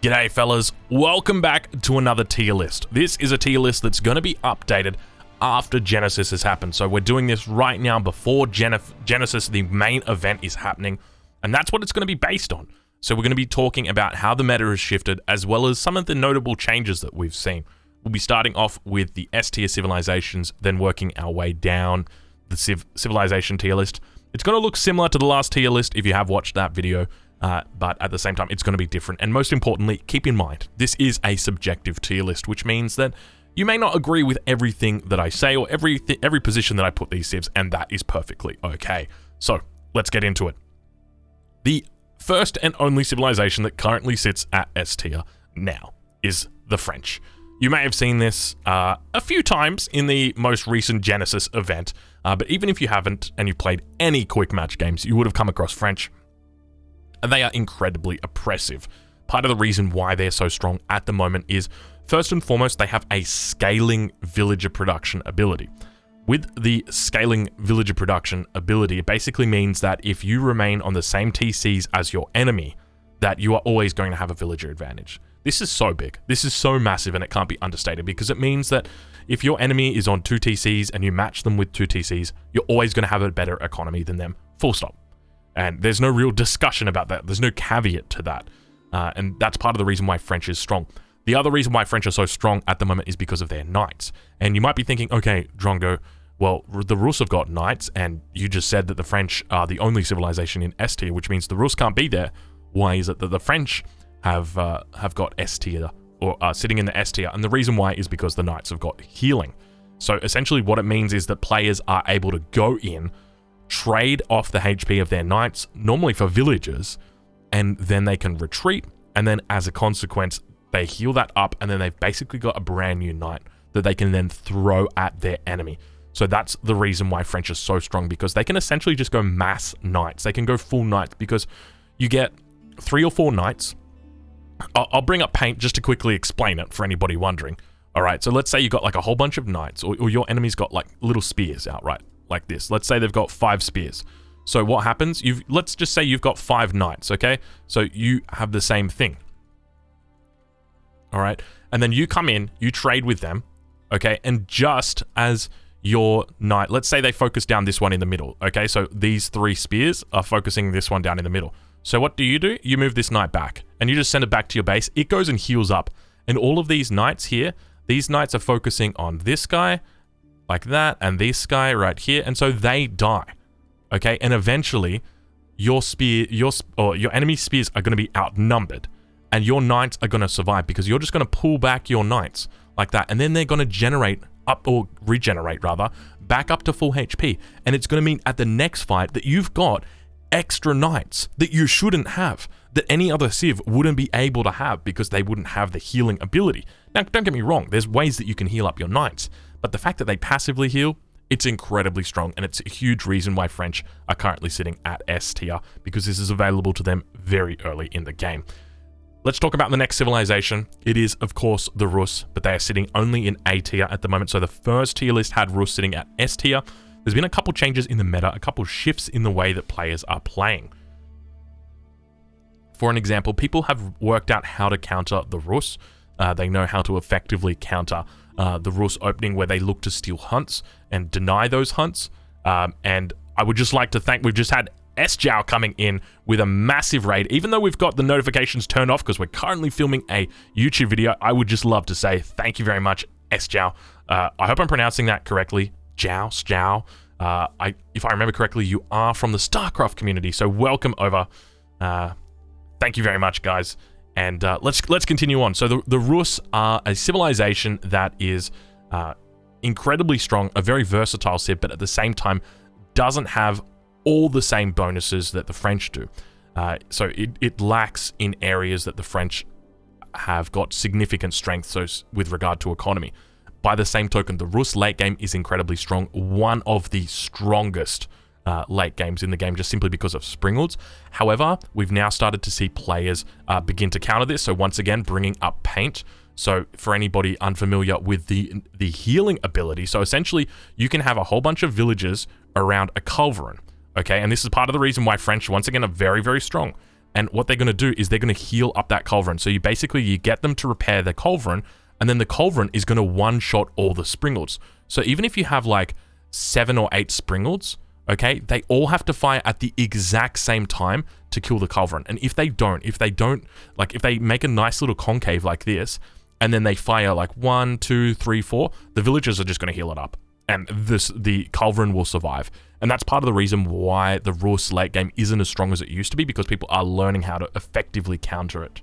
G'day fellas, welcome back to another tier list. This is a tier list that's going to be updated after Genesis has happened. So we're doing this right now before Genesis, the main event, is happening. And that's what it's going to be based on. So we're going to be talking about how the meta has shifted, as well as some of the notable changes that we've seen. We'll be starting off with the S tier civilizations, then working our way down the civilization tier list. It's going to look similar to the last tier list if you have watched that video. But at the same time, it's going to be different. And most importantly, keep in mind, this is a subjective tier list, which means that you may not agree with everything that I say or every position that I put these civs, and that is perfectly okay. So let's get into it. The first and only civilization that currently sits at S tier now is the French. You may have seen this a few times in the most recent Genesis event, but even if you haven't and you've played any quick match games, you would have come across French. And they are incredibly oppressive. Part of the reason why they're so strong at the moment is, first and foremost, they have a scaling villager production ability. With the scaling villager production ability, it basically means that if you remain on the same TCs as your enemy, that you are always going to have a villager advantage. This is so big. This is so massive, and it can't be understated, because it means that if your enemy is on 2 TCs and you match them with 2 TCs, you're always going to have a better economy than them, full stop. And there's no real discussion about that. There's no caveat to that. And that's part of the reason why French is strong. The other reason why French are so strong at the moment is because of their knights. And you might be thinking, okay, Drongo, well, the Rus have got knights, and you just said that the French are the only civilization in S tier, which means the Rus can't be there. Why is it that the French have got S tier, or are sitting in the S tier? And the reason why is because the knights have got healing. So essentially what it means is that players are able to go in, trade off the HP of their knights, normally for villagers, and then they can retreat, and then as a consequence, they heal that up, and then they've basically got a brand new knight that they can then throw at their enemy. So that's the reason why French is so strong, because they can essentially just go mass knights. They can go full knights, because you get 3 or 4 knights. I'll bring up paint just to quickly explain it for anybody wondering. All right, so let's say you've got like a whole bunch of knights, or your enemy's got like little spears out, right? Like this. Let's say they've got 5 spears. So what happens? Let's just say you've got 5 knights, okay? So you have the same thing. All right? And then you come in, you trade with them, okay? And just as your knight, let's say they focus down this one in the middle, okay? So these 3 spears are focusing this one down in the middle. So what do? You move this knight back, and you just send it back to your base. It goes and heals up. And all of these knights here, these knights are focusing on this guy, like that, and this guy right here, and so they die, okay? And eventually, your enemy's spears are going to be outnumbered, and your knights are going to survive, because you're just going to pull back your knights like that, and then they're going to regenerate back up to full HP, and it's going to mean at the next fight that you've got extra knights that you shouldn't have, that any other civ wouldn't be able to have, because they wouldn't have the healing ability. Now, don't get me wrong, there's ways that you can heal up your knights, but the fact that they passively heal, it's incredibly strong, and it's a huge reason why French are currently sitting at S tier, because this is available to them very early in the game. Let's talk about the next civilization. It is, of course, the Rus, but they are sitting only in A tier at the moment. So the first tier list had Rus sitting at S tier. There's been a couple changes in the meta, a couple shifts in the way that players are playing. For an example, people have worked out how to counter the Rus. They know how to effectively counter the Rus opening, where they look to steal hunts and deny those hunts. And I would just like to thank, we've just had S-Jow coming in with a massive raid. Even though we've got the notifications turned off because we're currently filming a YouTube video, I would just love to say thank you very much, S-Jow. I hope I'm pronouncing that correctly. Jow. If I remember correctly, you are from the StarCraft community, so welcome over. Thank you very much, guys. And let's continue on. So the Rus are a civilization that is incredibly strong, a very versatile civ, but at the same time doesn't have all the same bonuses that the French do. So it lacks in areas that the French have got significant strength, so with regard to economy. By the same token, the Rus late game is incredibly strong, one of the strongest late games in the game, just simply because of Springalds. However, we've now started to see players begin to counter this, so once again, bringing up paint. So for anybody unfamiliar with the healing ability, so essentially, you can have a whole bunch of villagers around a culverin, okay? And this is part of the reason why French, once again, are very, very strong. And what they're going to do is they're going to heal up that culverin. So you get them to repair their culverin, and then the culverin is going to one-shot all the springalds. So even if you have like 7 or 8 springalds, okay, they all have to fire at the exact same time to kill the culverin. And if they make a nice little concave like this, and then they fire like 1, 2, 3, 4, the villagers are just going to heal it up. And the culverin will survive. And that's part of the reason why the Rus late game isn't as strong as it used to be, because people are learning how to effectively counter it.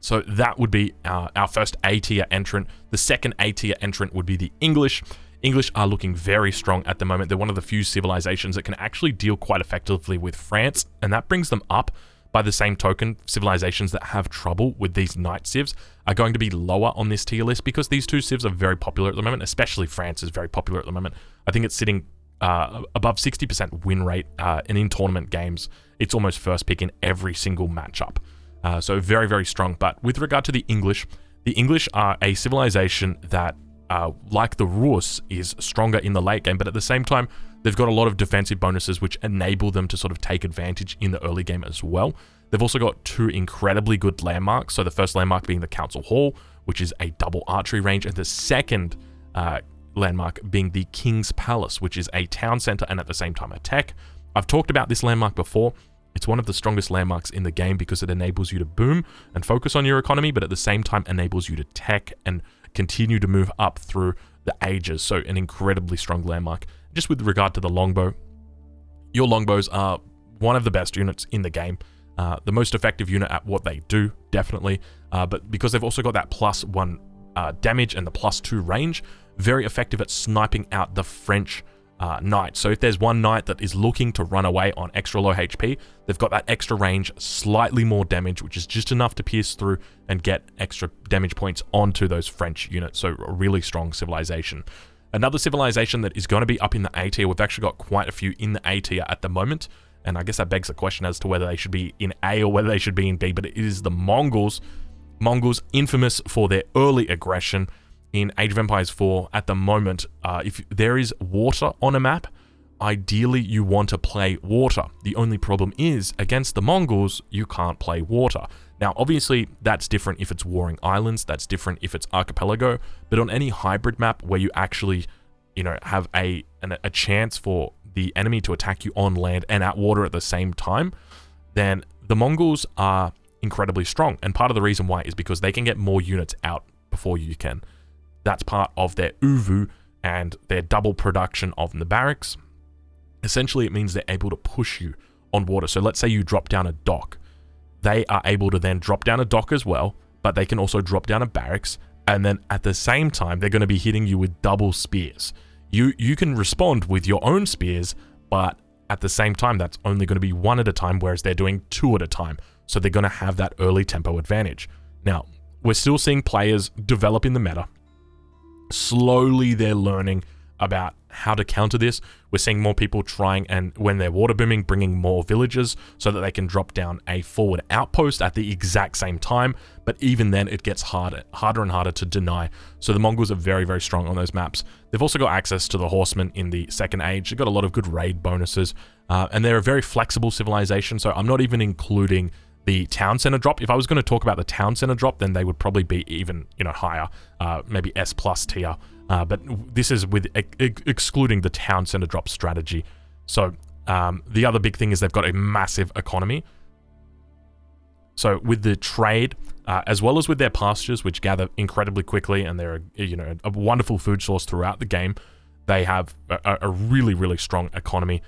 So that would be our first A tier entrant. The second A tier entrant would be the English. English are looking very strong at the moment. They're one of the few civilizations that can actually deal quite effectively with France, and that brings them up. By the same token, civilizations that have trouble with these knight civs are going to be lower on this tier list, because these two civs are very popular at the moment, especially France is very popular at the moment. I think it's sitting above 60% win rate, and in tournament games, it's almost first pick in every single matchup. So very, very strong. But with regard to the English are a civilization that, like the Rus, is stronger in the late game, but at the same time, they've got a lot of defensive bonuses which enable them to sort of take advantage in the early game as well. They've also got 2 incredibly good landmarks. So the first landmark being the Council Hall, which is a double archery range, and the second landmark being the King's Palace, which is a town center and at the same time a tech. I've talked about this landmark before. It's one of the strongest landmarks in the game because it enables you to boom and focus on your economy, but at the same time enables you to tech and continue to move up through the ages. So an incredibly strong landmark. Just with regard to the longbow, your longbows are one of the best units in the game. The most effective unit at what they do, definitely. But because they've also got that +1 damage and the +2 range, very effective at sniping out the French knight. So if there's one knight that is looking to run away on extra low HP, they've got that extra range, slightly more damage, which is just enough to pierce through and get extra damage points onto those French units. So a really strong civilization. Another civilization that is going to be up in the A tier, we've actually got quite a few in the A tier at the moment, and I guess that begs the question as to whether they should be in A or whether they should be in B, but it is the Mongols. Mongols, infamous for their early aggression. In Age of Empires 4, at the moment, if there is water on a map, ideally you want to play water. The only problem is, against the Mongols, you can't play water. Now, obviously, that's different if it's Warring Islands, that's different if it's Archipelago, but on any hybrid map where you actually, have a chance for the enemy to attack you on land and at water at the same time, then the Mongols are incredibly strong. And part of the reason why is because they can get more units out before you can. That's part of their uvu and their double production of the barracks. Essentially, it means they're able to push you on water. So let's say you drop down a dock. They are able to then drop down a dock as well, but they can also drop down a barracks. And then at the same time, they're going to be hitting you with double spears. You can respond with your own spears, but at the same time, that's only going to be 1 at a time, whereas they're doing 2 at a time. So they're going to have that early tempo advantage. Now, we're still seeing players develop in the meta. Slowly they're learning about how to counter this. We're seeing more people trying, and when they're water booming, bringing more villagers so that they can drop down a forward outpost at the exact same time. But even then, it gets harder and harder to deny. So the Mongols are very, very strong on those maps. They've also got access to the horsemen in the second age. They've got a lot of good raid bonuses, and they're a very flexible civilization. So I'm not even including the town center drop. If I was going to talk about the town center drop, then they would probably be even, higher, maybe S+ tier. But this is with excluding the town center drop strategy. So the other big thing is they've got a massive economy. So with the trade, as well as with their pastures, which gather incredibly quickly, and they're a wonderful food source throughout the game, they have a really, really strong economy.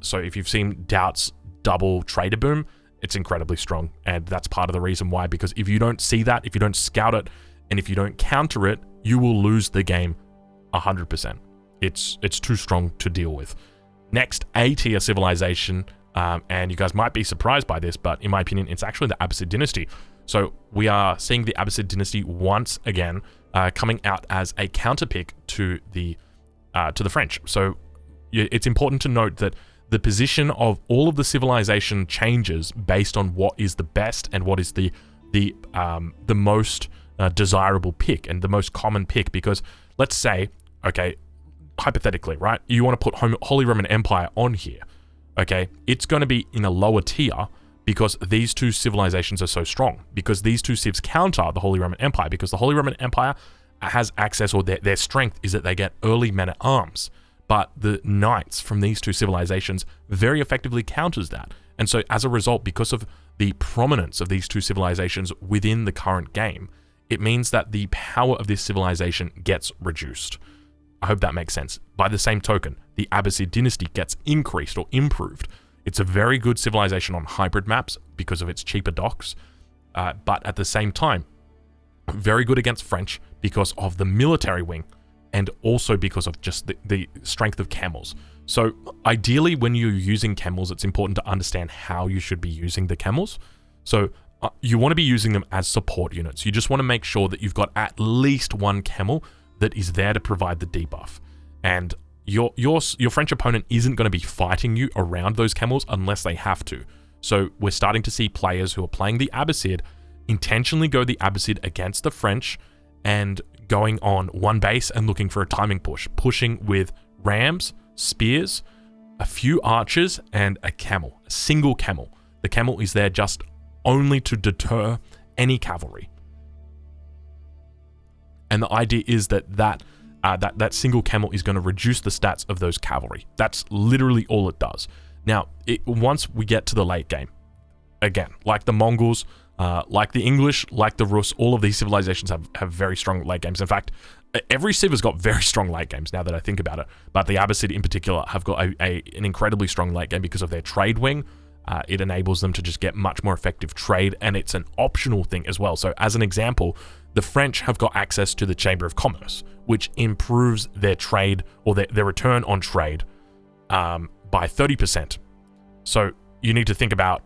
So if you've seen Doubt's double trader boom, it's incredibly strong, and that's part of the reason why, because if you don't see that, if you don't scout it, and if you don't counter it, you will lose the game 100%. It's too strong to deal with. Next, A-tier civilization, and you guys might be surprised by this, but in my opinion, it's actually the Abbasid dynasty. So we are seeing the Abbasid dynasty once again coming out as a counterpick to the French. So it's important to note that the position of all of the civilization changes based on what is the best and what is the most desirable pick and the most common pick. Because let's say, okay, hypothetically, right, you want to put Holy Roman Empire on here, okay, it's going to be in a lower tier, because these two civilizations are so strong, because these two civs counter the Holy Roman Empire, because the Holy Roman Empire has access, or their strength is that they get early men-at-arms, but the knights from these two civilizations very effectively counters that. And so as a result, because of the prominence of these two civilizations within the current game, it means that the power of this civilization gets reduced. I hope that makes sense. By the same token, the Abbasid dynasty gets increased or improved. It's a very good civilization on hybrid maps because of its cheaper docks, but at the same time, very good against French because of the military wing, and also because of just the strength of camels. So ideally, when you're using camels, it's important to understand how you should be using the camels. So you want to be using them as support units. You just want to make sure that you've got at least one camel that is there to provide the debuff. And your French opponent isn't going to be fighting you around those camels unless they have to. So we're starting to see players who are playing the Abbasid intentionally go the Abbasid against the French and going on one base and looking for a timing push, pushing with rams, spears, a few archers, and a camel, a single camel. The camel is there just only to deter any cavalry. And the idea is that single camel is going to reduce the stats of those cavalry. That's literally all it does. Now, once we get to the late game, again, like the Mongols, like the English, like the Rus, all of these civilizations have very strong late games. In fact, every civ has got very strong late games now that I think about it. But the Abbasid in particular have got an incredibly strong late game because of their trade wing. It enables them to just get much more effective trade, and it's an optional thing as well. So as an example, the French have got access to the Chamber of Commerce, which improves their trade, or their return on trade, by 30%. So you need to think about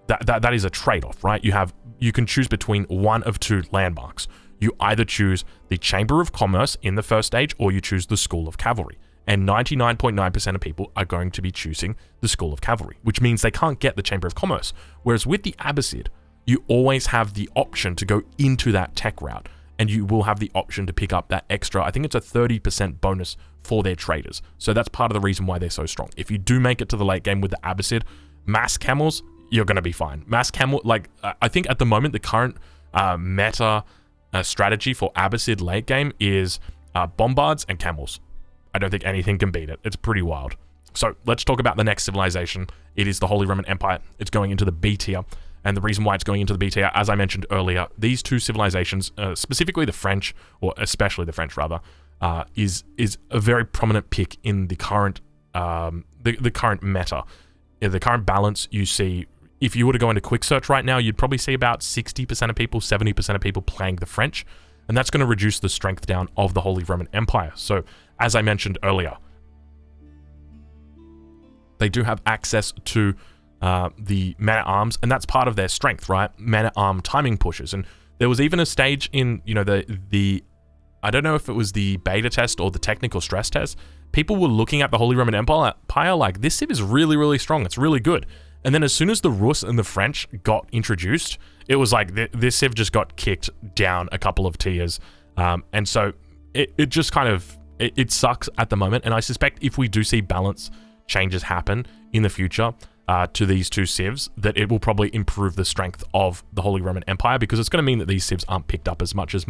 that is a trade-off, right? You can choose between one of two landmarks. You either choose the Chamber of Commerce in the first stage, or you choose the School of Cavalry. And 99.9% of people are going to be choosing the School of Cavalry, which means they can't get the Chamber of Commerce. Whereas with the Abbasid, you always have the option to go into that tech route, and you will have the option to pick up that extra, I think it's a 30% bonus for their traders. So that's part of the reason why they're so strong. If you do make it to the late game with the Abbasid, mass camels, you're going to be fine. Mass camel, I think at the moment, the current meta strategy for Abbasid late game is bombards and camels. I don't think anything can beat it. It's pretty wild. So let's talk about the next civilization. It is the Holy Roman Empire. It's going into the B tier. And the reason why it's going into the B tier, as I mentioned earlier, these two civilizations, specifically the French, or especially the French rather, is a very prominent pick in the current the current meta. In the current balance, you see, if you were to go into quick search right now, you'd probably see about 60% of people, 70% of people playing the French. And that's going to reduce the strength down of the Holy Roman Empire. So, as I mentioned earlier, they do have access to the man-at-arms, and that's part of their strength, right? Man-at-arm timing pushes. And there was even a stage in, the I don't know if it was the beta test or the technical stress test, people were looking at the Holy Roman Empire like, this civ is really, really strong. It's really good. And then as soon as the Rus and the French got introduced, it was like this civ just got kicked down a couple of tiers. And so it just kind of, it sucks at the moment. And I suspect if we do see balance changes happen in the future to these two civs, that it will probably improve the strength of the Holy Roman Empire, because it's going to mean that these civs aren't picked up as much as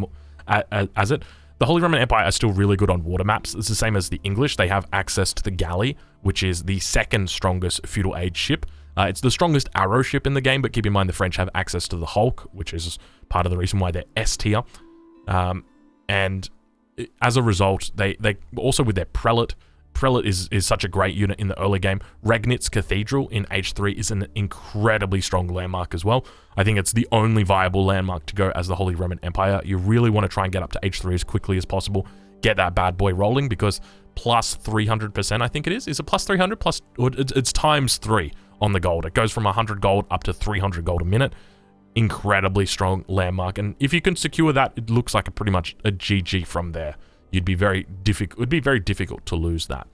it. The Holy Roman Empire are still really good on water maps. It's the same as the English. They have access to the galley, which is the second strongest feudal age ship. It's the strongest arrow ship in the game, but keep in mind the French have access to the Hulk, which is part of the reason why they're S tier. And as a result, they also with their Prelate is such a great unit in the early game. Regnitz Cathedral in H3 is an incredibly strong landmark as well. I think it's the only viable landmark to go as the Holy Roman Empire. You really want to try and get up to H3 as quickly as possible. Get that bad boy rolling, because plus 300%, I think it is. Is it plus 300? It's times 3 on the gold. It goes from 100 gold up to 300 gold a minute. Incredibly strong landmark. And if you can secure that, it looks like pretty much a GG from there. It'd be very difficult to lose that.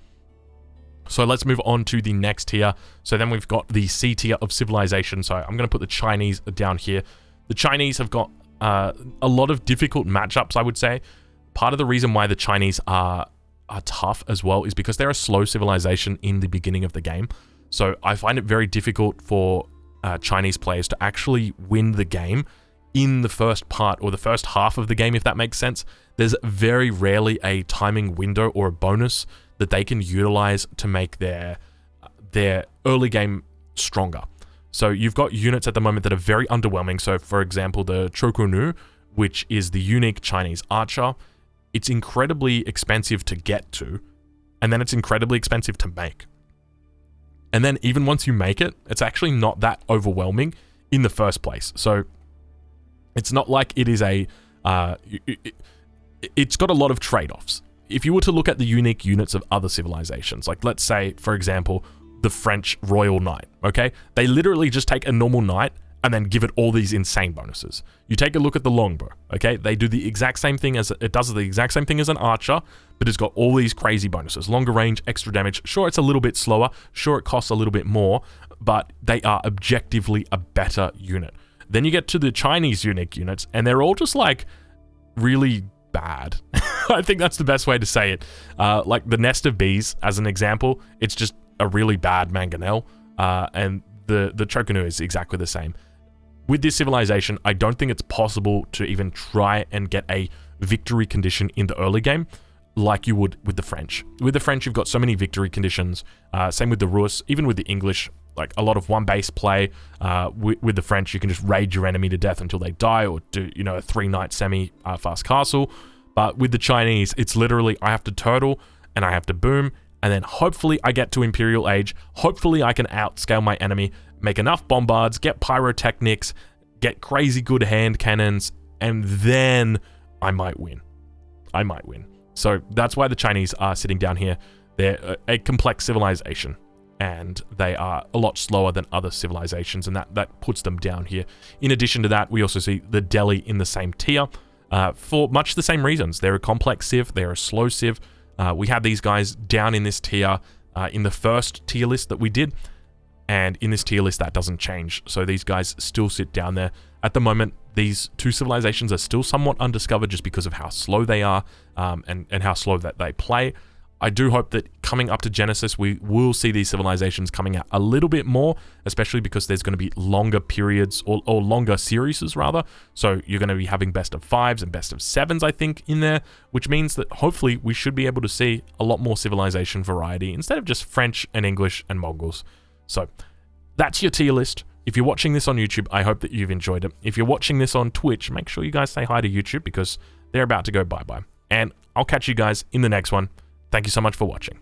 So let's move on to the next tier. So then we've got the C tier of civilization. So I'm going to put the Chinese down here. The Chinese have got a lot of difficult matchups, I would say. Part of the reason why the Chinese are tough as well is because they're a slow civilization in the beginning of the game. So I find it very difficult for Chinese players to actually win the game in the first part or the first half of the game, if that makes sense. There's very rarely a timing window or a bonus that they can utilize to make their early game stronger. So you've got units at the moment that are very underwhelming. So for example, the Chokunu, which is the unique Chinese archer, it's incredibly expensive to get to, and then it's incredibly expensive to make. And then even once you make it, it's actually not that overwhelming in the first place. So it's not like it is it's got a lot of trade-offs. If you were to look at the unique units of other civilizations, like let's say, for example, the French Royal Knight, okay? They literally just take a normal knight and then give it all these insane bonuses. You take a look at the longbow, okay? They do the exact same thing as an archer, but it's got all these crazy bonuses. Longer range, extra damage. Sure, it's a little bit slower. Sure, it costs a little bit more, but they are objectively a better unit. Then you get to the Chinese unique units, and they're all just like really bad. I think that's the best way to say it. Like the Nest of Bees, as an example, it's just a really bad mangonel, and the Chokunu is exactly the same. With this civilization, I don't think it's possible to even try and get a victory condition in the early game like you would with the French. With the French, you've got so many victory conditions. Same with the Rus, even with the English, like a lot of one base play. With the French, you can just raid your enemy to death until they die, or do, a 3-night semi-fast castle. But with the Chinese, it's literally, I have to turtle, and I have to boom, and then hopefully I get to Imperial Age. Hopefully I can outscale my enemy, make enough bombards, get pyrotechnics, get crazy good hand cannons, and then I might win. So that's why the Chinese are sitting down here. They're a complex civilization, and they are a lot slower than other civilizations, and that puts them down here. In addition to that, we also see the Delhi in the same tier for much the same reasons. They're a complex civ, they're a slow civ. We had these guys down in this tier in the first tier list that we did, and in this tier list that doesn't change. So these guys still sit down there. At the moment, these two civilizations are still somewhat undiscovered just because of how slow they are and how slow that they play. I do hope that coming up to Genesis, we will see these civilizations coming out a little bit more, especially because there's going to be longer periods or longer series rather. So you're going to be having best of 5s and best of 7s, I think, in there, which means that hopefully we should be able to see a lot more civilization variety instead of just French and English and Mongols. So that's your tier list. If you're watching this on YouTube, I hope that you've enjoyed it. If you're watching this on Twitch, make sure you guys say hi to YouTube because they're about to go bye-bye. And I'll catch you guys in the next one. Thank you so much for watching.